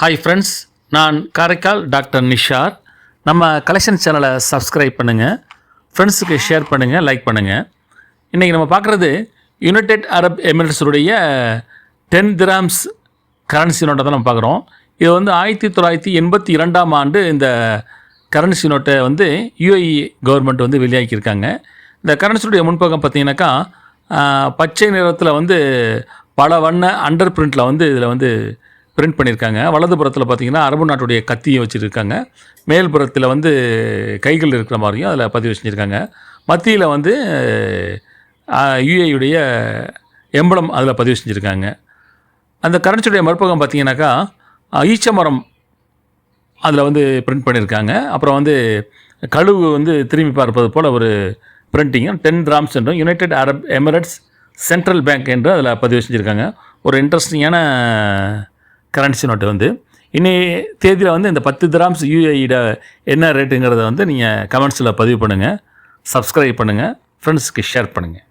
Hi friends, நான் Karaikal doctor Nishar. நம்ம collection சேனலை சப்ஸ்கிரைப் பண்ணுங்கள், ஃப்ரெண்ட்ஸுக்கு ஷேர் பண்ணுங்கள், லைக் பண்ணுங்கள். இன்றைக்கி நம்ம பார்க்குறது யுனைடெட் அரப் எமிரேட்ஸுடைய 10 திராம்ஸ் கரன்சி நோட்டை தான் நம்ம பார்க்குறோம். இது 1982ஆம் ஆண்டு இந்த கரன்சி நோட்டை யுஏஇ கவர்மெண்ட் வெளியாக்கியிருக்காங்க. இந்த கரன்சியுடைய முன்பக்கம் பார்த்தீங்கன்னாக்கா பச்சை நிறத்தில் பல வண்ண அண்டர் பிரிண்டில் இதில் பிரிண்ட் பண்ணியிருக்காங்க. வலதுபுறத்தில் பார்த்தீங்கன்னா அரபு நாட்டுடைய கத்தியை வச்சுருக்காங்க. மேல்புறத்தில் கைகள் இருக்கிற மாதிரியும் அதில் பதிவு செஞ்சுருக்காங்க. மத்தியில் யுஏயுடைய எம்பளம் அதில் பதிவு செஞ்சுருக்காங்க. அந்த கரன்சியுடைய மறுபக்கம் பார்த்தீங்கன்னாக்கா ஈச்சமரம் அதில் பிரிண்ட் பண்ணியிருக்காங்க. அப்புறம் கழுவு திரும்பி பார்ப்பது போல் ஒரு பிரிண்டிங்கும் 10 திராம்ஸ் என்றும் United Arab Emirates central bank என்று அதில் பதிவு செஞ்சுருக்காங்க. ஒரு இன்ட்ரெஸ்டிங்கான கரன்சி நோட்டு இன்னைய தேதியில் இந்த 10 திராம்ஸ் யுஏஇட என்ன ரேட்டுங்கிறத நீங்கள் கமெண்ட்ஸில் பதிவு பண்ணுங்கள், சப்ஸ்கிரைப் பண்ணுங்கள், ஃப்ரெண்ட்ஸுக்கு ஷேர் பண்ணுங்கள்.